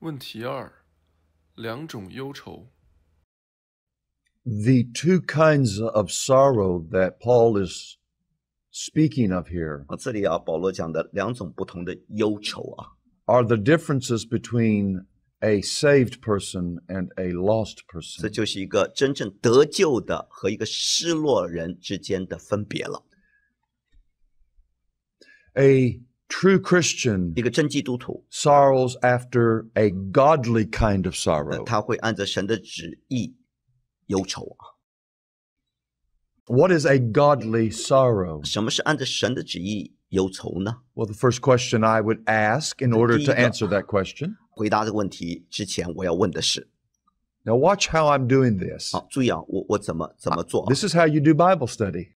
问题二：两种忧愁。The two kinds of sorrow that Paul is speaking of here 这里保罗讲的两种不同的忧愁are the differences between a saved person and a lost 这 person. 就是一个真正得救的和一个失落人之间的分别了。A true Christian 一个真基督徒 sorrows after a godly kind of sorrow. 他会按着神的旨意忧愁。 What is a godly sorrow? 什么是按着神的旨意忧愁呢？ Well, the first question I would ask in order to answer that question. 回答这个问题之前，我要问的是， Now watch how I'm doing this. 注意我怎么做。 This is how you do Bible study.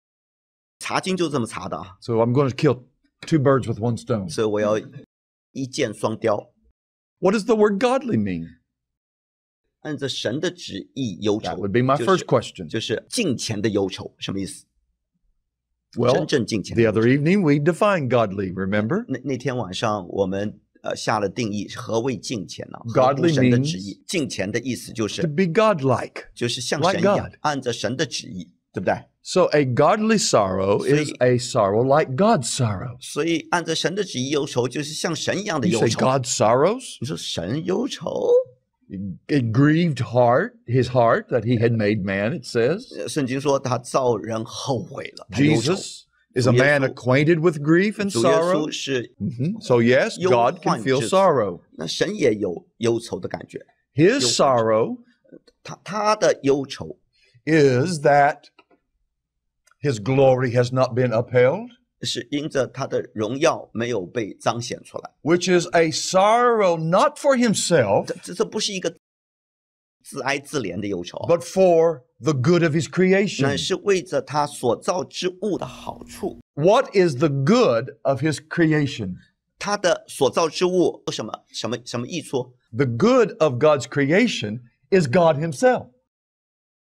查经就这么查的 So I'm going to kill two birds with one stone. 所以我要一箭双雕。 What does the word godly mean? 按着神的旨意忧愁 That would be my first question. 就是敬虔的忧愁，什么意思？ Well, 真正敬虔的 the 忧愁。 other evening we defined godly, remember? 那天晚上我们下了定义，何谓敬虔呢？ Godly 合乎神的 旨 means 意。敬虔的意思就 To 是 be godlike. 就是像神一 like 样 God， 按着神的旨意，对不对？ So a godly sorrow is a sorrow like God's sorrow. 所以按着神的旨意忧愁，就是像神一样的 You 忧 say 愁。 God sorrows? 你说神忧愁？ It grieved his heart that he had made man, it says. 圣经说他造人后悔了，他忧愁。 Jesus is a man acquainted with grief and 主耶 sorrow. 稣是 So yes, 忧 God can 患 feel 之子 sorrow. 那神也有忧愁的感觉。 His sorrow 他的忧愁 is that his glory has not been upheld, 是因着他的荣耀没有被彰显出来。 which is a sorrow not for himself, 这不是一个自哀自怜的忧愁， but for the good of his 乃 creation. 是为着他所造之物的好处。 What is the good of his creation? 他的所造之物有什么益处？ The good of God's creation is God himself.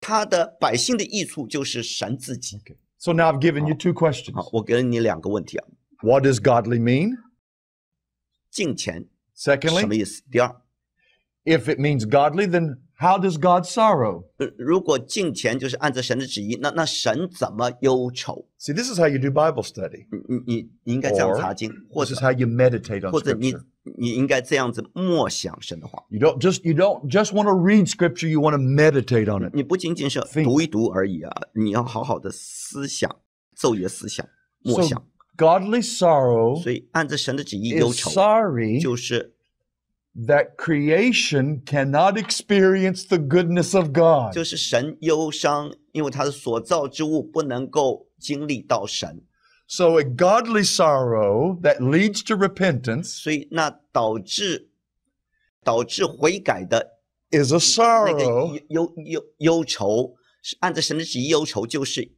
他的百姓的益处就是神自己。 So now I've given you two questions. 好，我给了你两个问题啊。 What does godly mean? 敬虔什么 Secondly, 意思？第二， if it means godly, then how does God sorrow? 如果敬虔就是按着神的旨意，那神怎么忧愁？ See, this is how you do Bible study. 你应该这样查经，或 This 者 is how you meditate on 或者你 Scripture. 应该这样子默想神的话。 You don't just want to read Scripture. You want to meditate on it. 你不仅仅是 Think 读一读而已啊，你要好好的思想，昼夜思想，默 So 想。 godly sorrow 所以按着神的旨意忧 is 愁， sorry 就是 that creation cannot experience the goodness of God. 就是神忧伤，因为他的所造之物不能够经历到神， So a godly sorrow that leads to repentance 所以那导致悔改的 is a 那个 sorrow 忧愁，是按着神的旨意忧愁，就是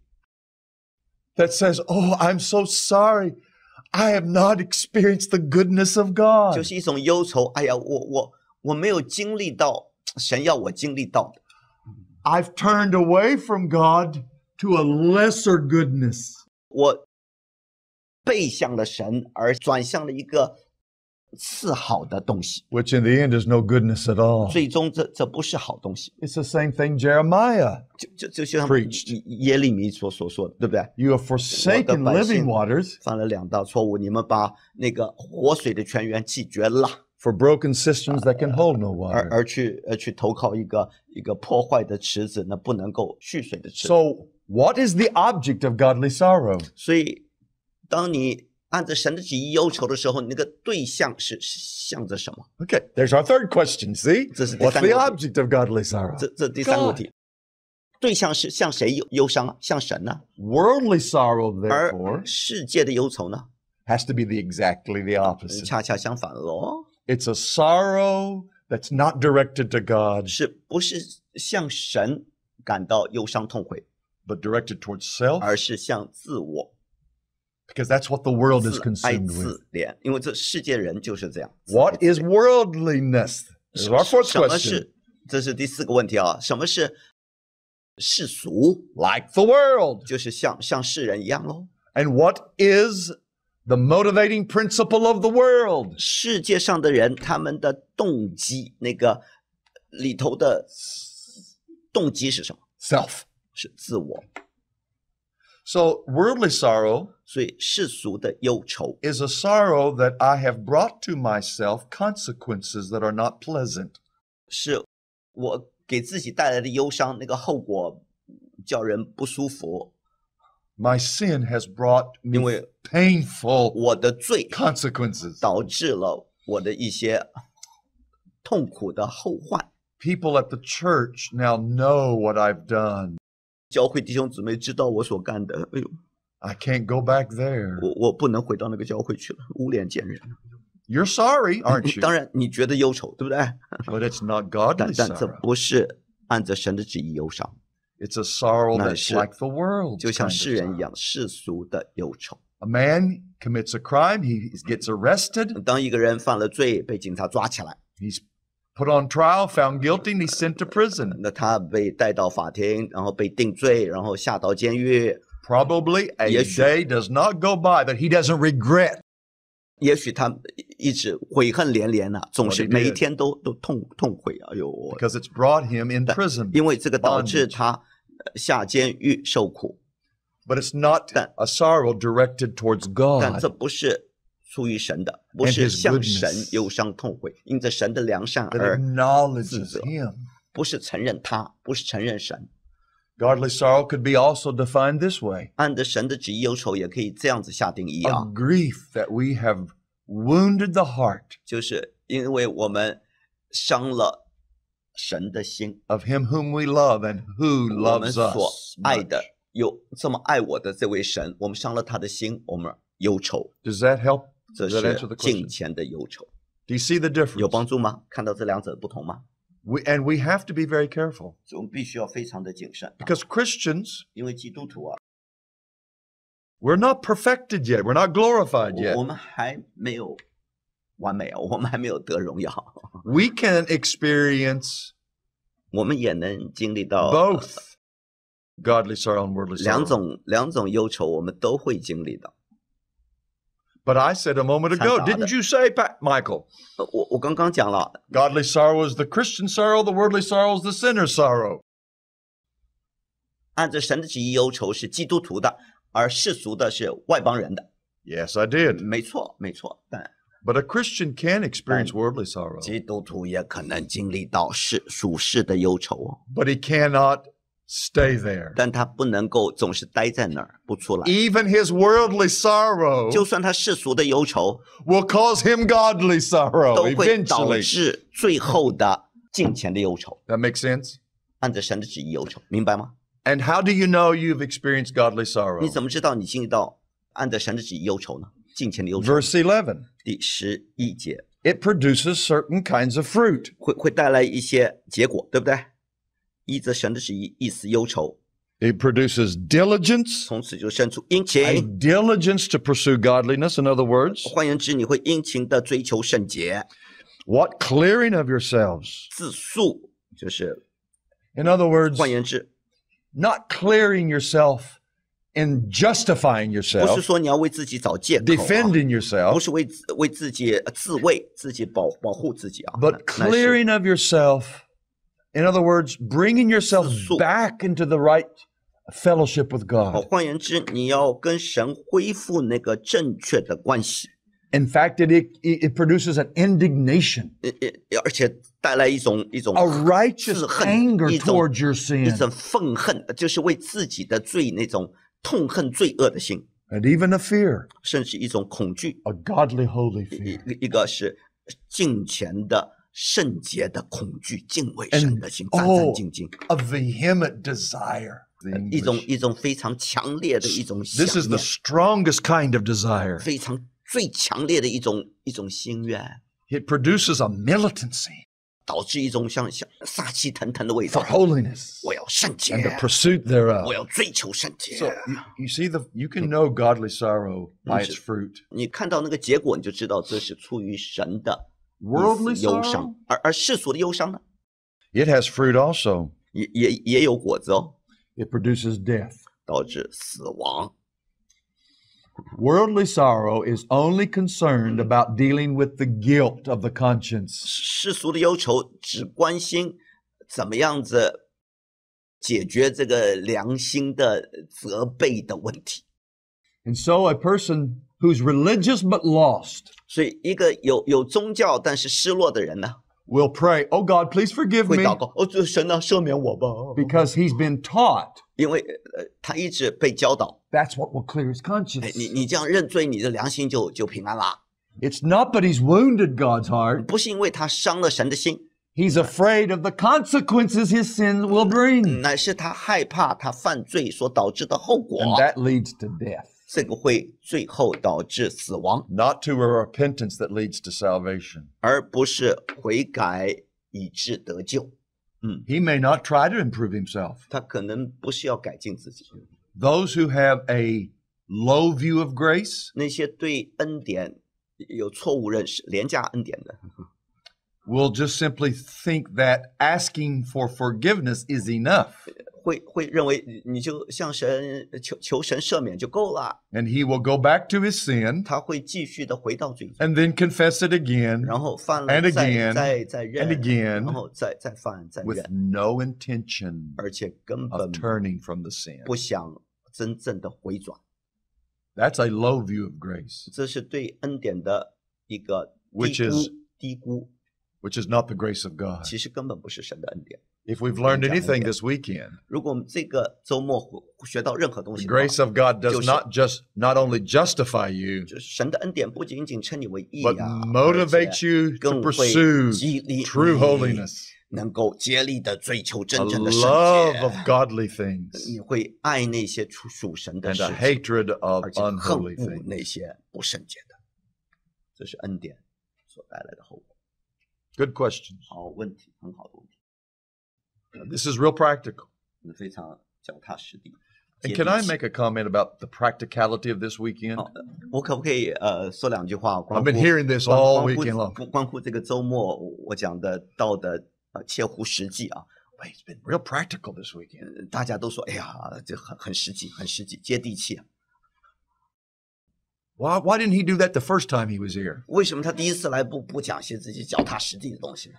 that says, "Oh, I'm so sorry. I have not experienced the goodness of 就 God. 是一种忧愁。哎呀，我没有经历到神要我经历到的， I've turned away from God to a lesser goodness." 我背向了神，而转向了一个次好的东西， Which in the end is no goodness at all. 最终这不是好东西。 It's the same thing Jeremiah. 就像 Preached. 耶利米所说的，对不对？ You have forsaken 我的百姓 living waters 犯了两大错误，你们把那个活水的泉源弃绝了， for broken cisterns that can hold no water. 而去投靠一个破坏的池子，那不能够蓄水的池子。 So, what is the object of godly sorrow? 所以，当你按着神的旨意忧愁的时候，你那个对象是向着什么？ Okay, there's our third question. See? This is the What's the third one. object of godly sorrow? 这第三个问题，对象是向谁忧伤啊？向神呢？ Worldly sorrow, 而 therefore, 世界的忧愁呢？ has to be exactly the opposite. 恰恰相反喽， It's a sorrow that's not directed to God, 是不是向神感到忧伤痛悔， but directed towards self, 而是向自我 because that's what the world is 自哀 consumed with. 自怜？因为这世界人就是这样。 What is worldliness? This is our fourth 什么 question. 是？这是第四个问题啊！什么是世俗？ Like the world. 就是像世人一样喽。 And what is The motivating principle of the world. 世界上的人他们的动机，那个里头的动机是什么？ Self. 是自我。 So worldly sorrow 所以世俗的忧愁 is a sorrow that I have brought to myself consequences that are not pleasant. 是我给自己带来的忧伤，那个后果叫人不舒服。 My sin has brought 因 me 为 painful 我的罪 consequences. 导致了我的一些痛苦的后患。 People at the church now know what I've done. 教会弟兄姊妹知道我所干的，哎呦， I can't go back there. 我不能回到那个教会去了，无脸见人。 You're sorry, aren't you? 当然你觉得忧愁，对不对？ But it's not godly 但这 sorrow. 不是按着神的旨意忧伤， It's a sorrow 那 that's 是 like the world. 就像世人一样世俗的忧愁。 A man commits a crime, he gets arrested, 当一个人犯了罪，被警察抓起来， he's put on trial, found guilty, and he's sent to prison. 那他被带到法庭，然后被定罪，然后下到监狱。 Probably a 也许 day does not go by that he doesn't regret. 也许他一直悔恨连连呐、总是 What he did. 每一天都痛悔啊！哎呦， Because it's brought him in prison. 因为这个导致 bondage. 他下监狱受苦。 But it's not a sorrow directed towards 但 God. 这不是出于神的，不 And 是 his 向 goodness. 神忧伤痛悔，因着神的良善 That 而 acknowledges 自责。 him. 不是承认他，不是承认神。 Godly sorrow could be also defined this way. 按着神的旨意忧愁，也可以这样子下定义 A 啊， grief that we have wounded the heart 就是因为我们伤了神的心， of him whom we love and who 我们 loves 所 us. 爱 much. 的有这么爱我的这位神，我们伤了他的心，我们忧愁， Does that help? 这 Does that answer 是 the 敬 question? 虔的忧愁， Do you see the 有 difference? 帮助吗？看到这两者的不同吗？ And we have to be very careful 所以我们必须要非常的谨慎， because Christians, 因为基督徒啊， we're not perfected yet. We're not glorified 我 yet. 们还没有完美啊，我们还没有得荣耀， We can experience 我们也能经历到 both godly sorrow and worldly 两 sorrow. 种忧愁，我们都会经历的。 But I said a moment ago, didn't you say, Michael? 我刚刚讲了， Godly sorrow is the Christian sorrow, the worldly sorrow is the sinner's sorrow. 按着神的旨意忧愁是基督徒的，而世俗的是外邦人的。 Yes, I did. 没错，没错。但 But a Christian can experience worldly sorrow, 基督徒也可能经历到属世的忧愁哦， but he cannot stay there. 但他不能够总是待在那儿不出来。 Even his worldly sorrow 就算他世俗的忧愁， will cause him godly sorrow 都会导 eventually. 致最后的敬虔的忧愁。 That makes sense? 按着神的旨意忧愁，明白吗？ And how do you know you've experienced godly 你 sorrow? 怎么知道你经历到按着神的旨意忧愁呢？敬虔的忧愁。 Verse 11. 第11节 It produces certain kinds of fruit. 会带来一些结果，对不对？依着神的旨意，意思忧愁， It produces diligence, 从此就生出殷 a 勤。 diligence to pursue godliness, in other words. 换言之，你会殷勤的追求圣洁， What? Clearing of yourselves. 自述，就是 In other words, 换言之， not clearing yourself in justifying 不是 yourself, 说你要为自己找借口、啊， defending 不 yourself, 是为自己自卫、自己保护自己啊。 but 那是 clearing of yourself. In other words, bringing yourself 自述。 back into the right fellowship with 哦， God. 换言之，你要跟神恢复那个正确的关系， In fact, it produces an indignation, 而且带来一种 a righteous 自恨， anger 一种 towards your 一 sin, 种愤恨，就是为自己的罪那种痛恨罪恶的心， and even a fear, 甚至一种恐惧， a godly, holy fear. 一个是敬虔的圣洁的恐惧，敬畏神的心，战战兢兢， A vehement desire. 一种非常强烈的一种想 This is the 念， strongest kind of desire. 非常最强烈的一种心愿， It produces a militancy 导致一种像杀气腾腾的味 for 道。 holiness 我要圣洁 and，the pursuit thereof. 我要追求圣洁。 So you see you can know godly sorrow by its fruit. 你看到那个结果，你就知道这是出于神的 Worldly 忧 sorrow? 伤，而世俗的忧伤呢， It has fruit also. 也有果子哦， It produces death. 导致死亡。Worldly sorrow is only concerned about dealing with the guilt of the conscience. 世俗的忧愁只关心怎么样子解决这个良心的责备的问题。And so a person who's religious but lost 所以一个有宗教但是失落的人呢， will pray, "Oh God, please forgive 会 me," 祷告，神啊，赦免我吧， because he's been taught 因为他一直被教导， that's what will clear his conscience. 你这样认罪，你的良心就平安啦。 It's not that he's wounded God's heart. 不是因为他伤了神的心， He's afraid of the consequences his sins will bring. 乃是他害怕他犯罪所导致的后果， And that leads to death. 这个会最后导致死亡， Not to a repentance that leads to salvation. 而不是悔改以致得救。 He may not try to improve himself. 他可能不是要改进自己， Those who have a low view of grace 那些对恩典有错误认识、廉价恩典的， will just simply think that asking for forgiveness is enough. 会认为你就向神求神赦免就够了， And he will go back to his sin 他会继续的回到罪中， and then confess it again 然后犯了 and 再 again 再认 and again 然后再犯再 with 认， no intention 而且根 of 本 turning from the sin. 不想真正的回转， That's a low view of grace, 这是对恩典的一个 Which 低估， which is not the grace of God. 其实根本不是神的恩典。 If we've learned anything this weekend, 如果我们这个周末学到任何东 the 西的话， grace of God does not only justify you, 就是神的恩典不仅仅称你为义 but 啊， motivates you to 更会 pursue 激励 true 你 holiness, 能够竭力的追求 a 真正的圣 love of 洁， godly things, 你会爱那些属神的 and 事 a 情， hatred of 而且恨 unholy 恶那 things. 些不圣洁的，这是恩典所带来的后果。 Good questions. 好问题，很好的问题， This is real practical. 非常脚踏实地。 And can I 接地气 make a comment about the practicality of this weekend? 好我可不可以说两句话？ I've been hearing this all weekend long. 关乎这个周末我讲的道的切乎实际啊。 But it's been real practical this weekend. 大家都说，哎呀，这很实际，很实际，接地气啊。 Why didn't he do that the first time he was here? 为什么他第一次来不讲些这些脚踏实地的东西呢？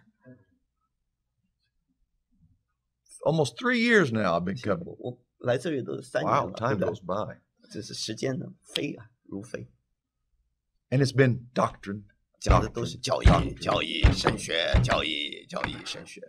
Almost 3 years now I've been coming. 我来这里都3年 Wow, 了， time 对不 goes 对？ by. 这是时间呢飞啊如飞， And it's been doctrine, 讲的都是 doctrine, 教义、 doctrine. 教义、神学、教义、教义、神学。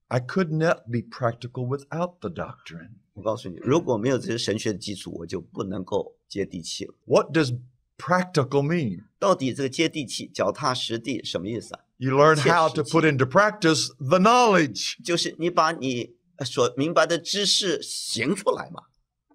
I could not be practical without the doctrine. 我告诉你，如果没有这些神学的基础，我就不能够接地气了。 What does practical mean? 到底这个接地气、脚踏实地什么意思啊？ You learn how to 切实际。 put into practice the knowledge. 就是你把你所明白的知识行出来嘛，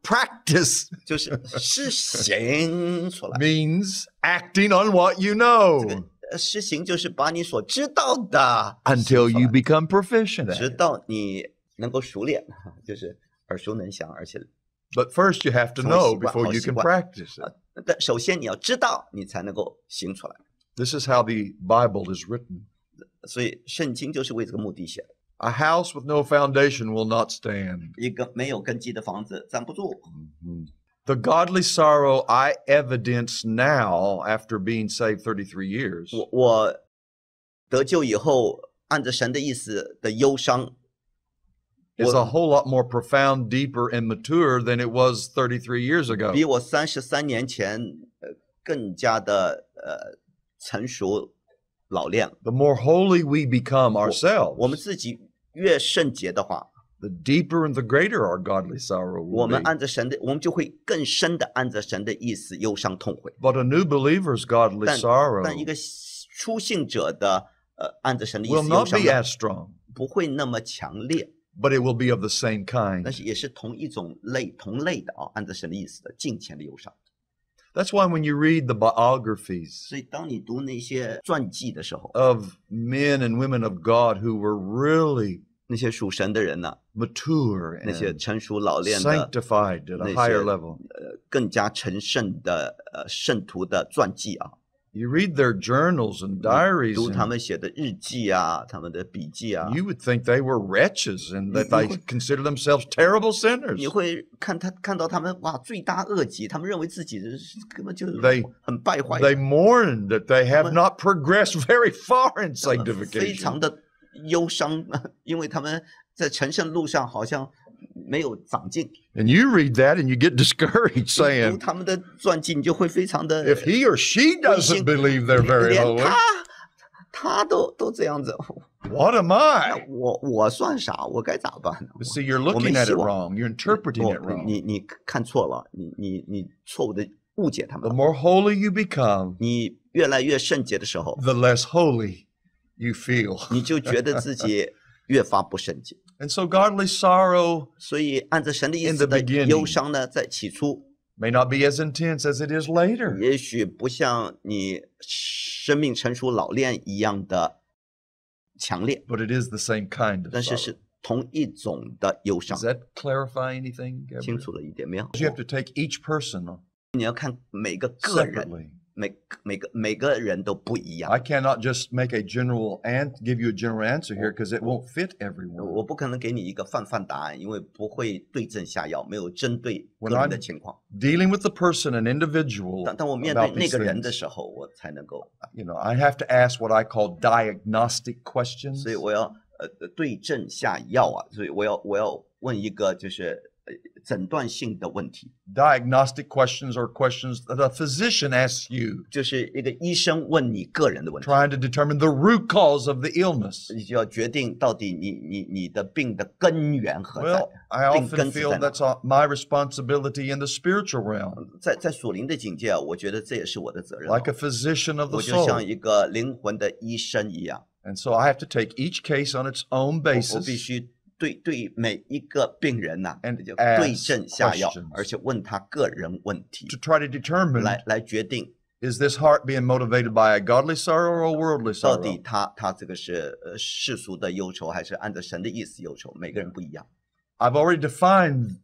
Practice 就是施行出来。 means acting on what you know 施行就是把你所知道的 until 行出 you 来 become proficient at 直 it. 到你能够熟练，就是耳熟能详，而且 But first you have to 成为 know 习惯， before 好 you 习 can 惯。 practice it. 但首先你要知道，你才能够行出来。 This is how the Bible is written. 所以圣经就是为这个目的写的。 A house with no foundation will not stand. 一个没有根基的房子站不住。 The godly sorrow I evidence now after being saved 33 years 我得救以后，按着神的意思的忧伤， is a whole lot more profound, deeper, and mature than it was 33 years ago. 比我33年前更加的成熟老练。 The more holy we become 我们 ourselves, 自己越圣洁的话， the deeper and the greater our godly sorrow 我 will 们 be. 按着神的，我们就会更深的按着神的意思忧伤痛悔。 But a new believer's godly 但 sorrow 一个初信者的按着神的意 will 思忧 not 伤 be 的 as strong, 不会那么强烈， but it will be of the same 但 kind. 是也是同一种同类的啊，按着神的意思的敬虔的忧伤。 That's why when you read the biographies 所以当你读那些传记的时候， of men and women of God who were really 那些属神的人呢， mature 那些 and 成熟老练的 sanctified at 那 a 些 higher level, 更加成圣的圣徒的传记啊， You read their journals and diaries, 读他 and 们写的日记啊，他们的笔记啊， you would think they were wretches and that they consider themselves terrible sinners. 你会看到他们哇罪大恶极，他们认为自己根本就 They 很败坏， They mourn that they have not progressed very far in 非常 sanctification. 的忧伤，因为他们在成圣路上好像没有长进。 And you read that and you get discouraged 读 saying, 他们的传记，你就会非常的 if he or she doesn't believe they're very 连 holy, 他都这样子， what am I? 我算啥？我该咋办呢？ But see, you're looking at it wrong. You're interpreting it wrong. 你看错了，你错误的误解他 The 们。 more holy you become, 你越来越圣洁的时候， the less holy you feel. 你就觉得自己越发不圣洁。 And so godly sorrow 所以按照神的意 In 思 the 的 beginning 忧伤呢，在起初 may not be as intense as it is later, 也许不像你生命成熟老练一样的强烈， but it is the same kind of 但是 sorrow. 是同一种的忧伤 Does。that clarify anything, 清 Gabriel? 楚了一点没有？ You have to take each person 你要看每个个人， separately. 每个人都不一样。 I cannot just make a general and give you a general answer here because it won't fit everyone. 我不可能给你一个泛答案，因为不会对症下药，没有针对 When 个人的 I'm 情况。 Dealing with the person, an individual, 当我面对 about 那 these 个人的 things, 时候，我才能够， I have to ask what I call diagnostic questions. 所以我要对症下药啊，所以我要问一个就是诊断性的问题， Diagnostic questions are questions that a physician asks you, 就是一个医生问你个人的问题， trying to determine the root cause of the illness. 你就要决定到底你的病的根源何在 Well,。I 病 often 根子 feel 在哪？ that's my responsibility in the spiritual realm, 在属灵的境界啊，我觉得这也是我的责任哦。 like a physician of the 我就像 soul. 一个灵魂的医生一样， And so I have to take each case on its own 我必 basis 须对每一个病人呐、 And 就 ask 对症下药 questions，而且问他个人问题 to，try to determine, 来决定 is this heart being motivated by a godly sorrow or a worldly 到底 sorrow? 他这个是世俗的忧愁，还是按照神的意思忧愁？每个人不一样。 I've already defined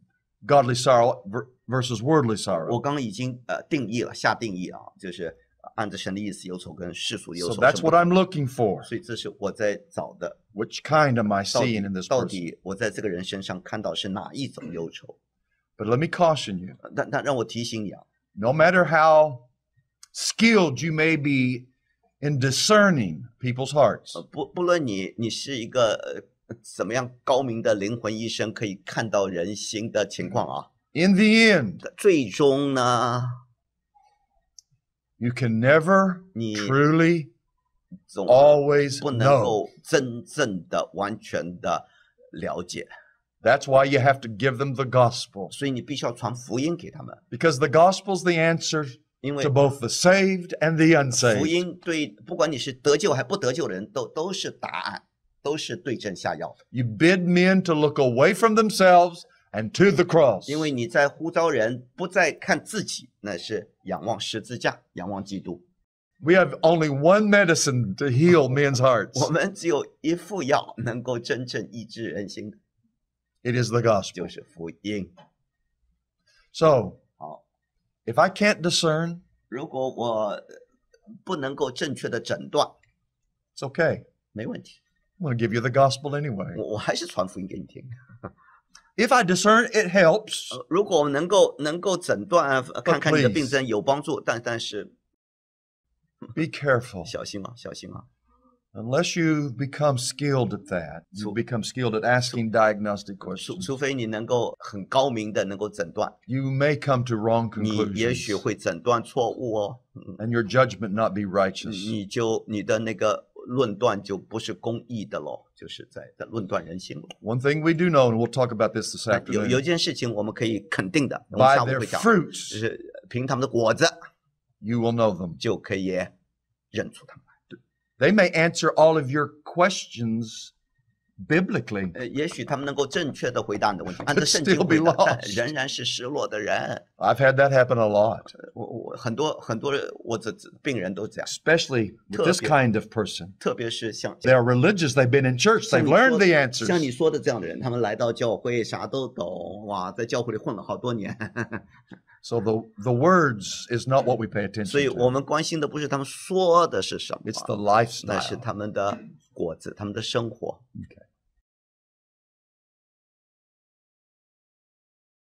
godly sorrow versus worldly 我 sorrow. 刚刚已经下定义啊，就是按照神的意思忧愁跟世俗忧 So 愁 that's 是不 what 同 I'm looking for. 所以这是我在找的， Which kind am I 到底 seeing in this 到 person? 底我在这个人身上看到是哪一种忧愁？ But let me caution you, 但让我提醒你啊， no matter how skilled you may be in discerning people's hearts, 不论你是一个怎么样高明的灵魂医生，可以看到人心的情况啊， in the end, 最终呢， you can never 你 truly 总 always 不能 know. 够真正的、完全的了解， That's why you have to give them the gospel. 所以你必须要传福音给他们， Because the gospel's the answer 因为 to both the saved and the 福 unsaved. 音对不管你是得救还不得救的人都是答案，都是对症下药的， You bid men to look away from themselves and to the cross. 因为你在呼召人不再看自己，那是仰望十字架，仰望基督。 We have only one medicine to heal men's hearts. 我们只有一副药能够真正医治人心的， It is the gospel. 就是福音。 So, 好， if I can't discern, 如果我不能够正确的诊断， it's okay. 没问题， I'm going to give you the gospel anyway. 我还是传福音给你听。 If I discern, it helps. 如果我们能够诊断，看看你的病症有帮助，但是 Be careful. 小心啊，小心啊！ Unless you become skilled at that, you become skilled at asking diagnostic 除 questions, 除非你能够很高明的能够诊断， you may come to wrong 你也许 conclusions 会诊断错误哦， and your judgment not be righteous. 你的那个论断就不是公义的咯，就是在论断人心咯。 One thing we do know, and we'll talk about this this 有 afternoon, 一件事情我们可以肯定的，我们 by 上午 their 会讲，就 fruits 是凭他们的果子 you will know them. 就可以认出他们。 They may answer all of your questions biblically, 也许他们能够正确的回答你的问题，按照圣经 still be 回答，但 lost. 仍然是失落的人。 I've had that happen a lot, 我很多我的病人都这样， especially with this kind of person. 特别是像 They are religious, they've been in church, 像 they've 你 learned 说 the answers. 像你说的这样的人，他们来到教会啥都懂，哇，在教会里混了好多年， So the words is not what we pay 所以 attention 我 to. 们关心的不是他们说的是什么， It's the 那是 lifestyle. 他们的果子，他们的生活。